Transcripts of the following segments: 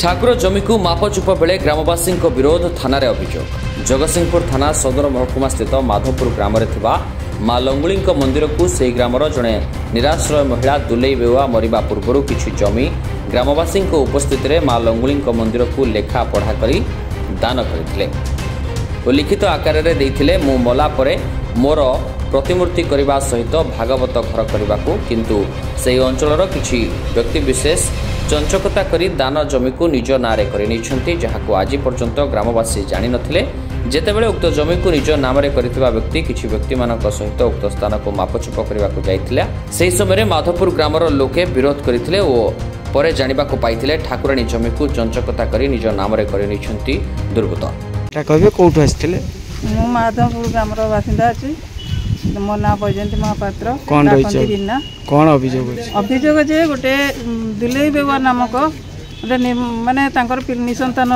ठाकुर जमी को मापचुप बेले ग्रामवासी विरोध थाना अभियोग जगतसिंहपुर थाना सदर महकुमा स्थित माधवपुर ग्राम मां लंगुली मंदिर को से ग्रामर जड़े निराश्रय महिला दुलई बेउआ मरिबा पूर्व किछि जमी ग्रामवासी उपस्थित में मां लंगुली मंदिर को लेखा पढ़ा करी दान करथिले और लिखित आकार में मु मला परे मोर प्रतिमूर्ति करने सहित भागवत घर करने को किंतु से अंचल किछि व्यक्ति विशेष चंचकता करी दान जमी को निज नारे करनी जहां आज पर्यंत ग्रामवासी जानी नथिले जेतेबेले उक्त जमी को निज नाम करथिबा व्यक्ति किछि व्यक्ति मानक सहित उक्त स्थान को मापचुप करने को जाइथिला सेही समय माधवपुर ग्रामर लोके विरोध करथिले और परे जानिबा को पाइथिले ठाकुराणी जमी को चंचकता करी निज नाम करनी दुर्बृत्त कहबे कोठु आस्थिले मु माधवपुर ग्रामर बासिंदा अछि मो ना वैजयंती महापात्र कौन कौन अभियोग जे गोटे दुलई बेउआ नामक गोटे माने तांकर निसंतान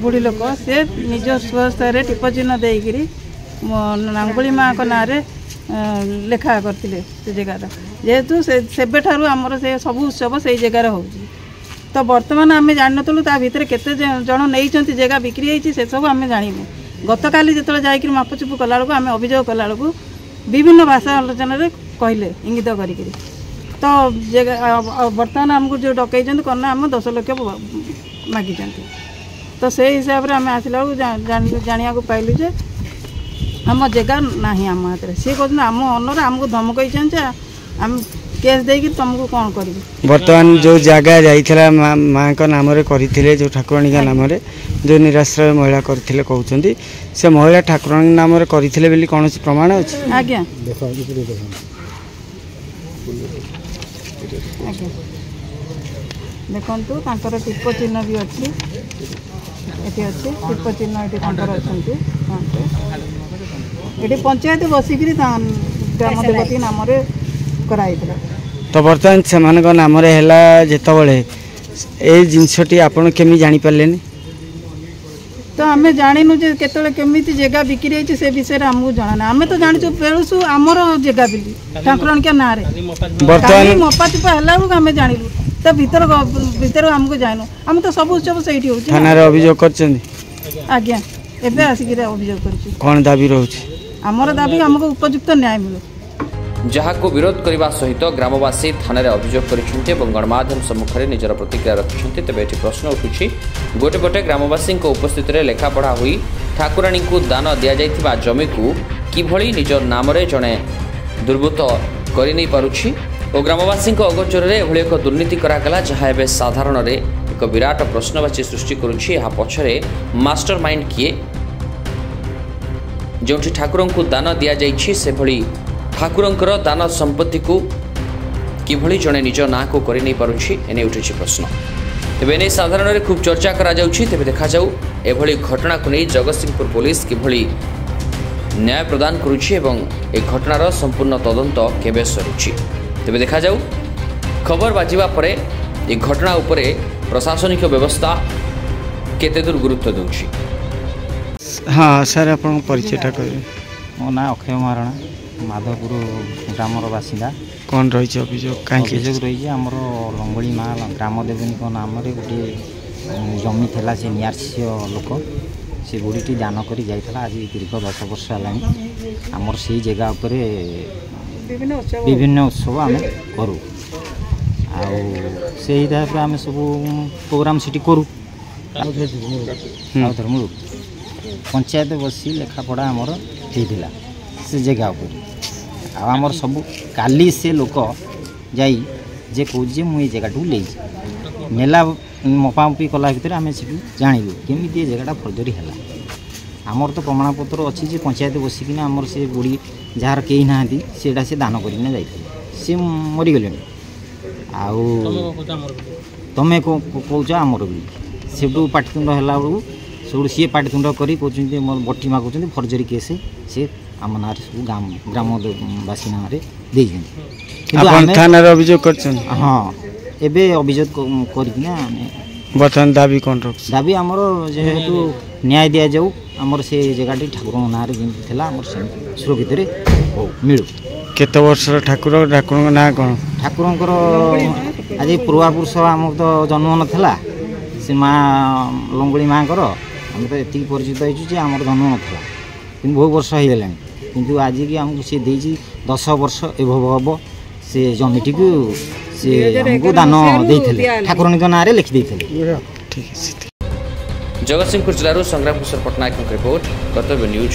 बुढ़ी लोक से निज स्वस्थ टिप चिन्ह देकरी नांगुली माँ को ना लेखा करते से जगार जेहेतु सेबे ठारू आमर से सब उत्सव से जगार हो तो बर्तमान आम जान नु ता भितर केते जन नहीं जगह बिक्री होती से सब आम जानू गत काली जो जाकि मापचुप कला आम अभियोग कला विभिन्न भाषा आलोचन कहले इंगित करी तो बर्तमान आमको जो डकई कौन आम 10 लाख मागी तो से हिसाब से आम आसला जाना पाइलु जे आम जगह ना आम हाथ में सी कहते आम ओनर आमको धमक आम केस देकी तुमको कौन कर बर्तमान जो जगह जाइला माँ का नाम करते जो ठाकुराणी का नाम जो निराश्रय महिला करते कहते से महिला ठाकुराणी नाम करते कौन प्रमाण अच्छे आज्ञा देखु तांकर टिप चिन्ह भी अच्छी ये अच्छे टिप चिन्ह ये अच्छा पंचायत बसिक ग्राम देवती नाम कराई तो बर्तमान से नाम जितेबाला ये जिनसटी आपड़ केमी जापारे तो आम जाणु जे केमी जगह बिक्री होती से विषय में आमको जना आम तो जाचु पेलुसु आमर जगह बिली ठाकुराणी के ना बर्तमान मपाचुपा है आम जानलु तो भीतर आमको जानू आम तो सब उत्सव से थाना अभियोग कर आज्ञा एवं आसिक अभियोग कर कौन दाबी रोचे आमर दाबी आमको उपयुक्त न्याय मिले जहां को विरोध करने सहित ग्रामवासी थाना अभियोग करछन्ते एवं गणमाध्यम सम्मुखें निजर प्रतिक्रिया रखिछन्ते तेबे एठी प्रश्न उठुछि गोटे पटे ग्रामवासी उपस्थित में लेखापढ़ा हुई ठाकुराणी को दान दिया जाइथिबा जमी को किभଳି निज नाम जड़े दुर्बृत्त कर नहीं पारुछि और ग्रामवासी अगोचर एभଳି एक दुर्नीति करागला जहां एबे साधारण एक विराट प्रश्नवाची सृष्टि करुछि यहाँ पछरे मास्टर माइंड किए जोठी ठाकुर को दान दिया जाइछि से भଳି ठाकुरंकर दान संपत्ति को किभଳି जड़े निज ना को कर नहीं पारुछि एने उठिछि प्रश्न तेबे एने साधारण खूब चर्चा करा जाउछि तेबे देखा जाऊ एभଳି घटना को नहीं जगतसिंहपुर पुलिस किभଳି न्याय प्रदान करुछि एवं ए घटनार संपूर्ण तदंत केबे सरुछि तेबे देखा जाऊ खबर बाजिबा परे ए घटना उपरे प्रशासनिक व्यवस्था केते दूर गुरुत्व दउछि। हाँ सर आपन परिचयटा करिवे मो ना अक्षय महाराणा माधवपुर ग्रामर बासिंदा कौन रही अभियोग अभियोग रही आमर लंगुली माँ ग्राम देवी नाम गोटे जमी थी से निराश्रय लोक से बुढ़ी दान कर जाइला आज दीर्घ 10 वर्ष है आमर से जगह पर विभिन्न उत्सव आम करूँ से हिसाब से आम सब प्रोग्राम सीटी करूँ धर्म पंचायत बसी लेखापढ़ा आमर होता से जगह पर आमर सब काली से लोक जाई जे कहे मुझे जगह ले नेला मपामपी कला भितर आम से जानलु केमी जगह फर्जरी है आमर तो प्रमाणपत्र अच्छी पंचायत बसिकिना आमर से बुढ़ी जार कहीं ना सेटा से दान करना सी मरीगले आमे कौच आमर भी सेठू पाटितुंड है बेलू सब सी पाटितुंड कर बटी मागुं फर्जरी केस से आम ना सब ग्रामवासी ना थाना अभियोग कर हाँ एबे अभियोग करना बर्तमान दाबी कौन रख दाबी आमर जेहेतु न्याय दि जाऊ आमर से जगह ठाकुर ना सुरक्षित मिलू केते वर्ष ठाकुर ना कौन ठाकुर आज पूर्वापुरुष आम तो जन्म नाला से माँ लंगुली माँ आम तो ये परिचित हो आमर धन नाला कि बहुत वर्ष हो गला किंतु आज की आमको सी दे 10 वर्ष एभव हम से जमीटी को सी हमको दान देते ठाकुराणी ना लिखिदे। जगतसिंहपुर जिलूर संग्राम किशोर पट्टनायक रिपोर्ट कर्तव्य न्यूज।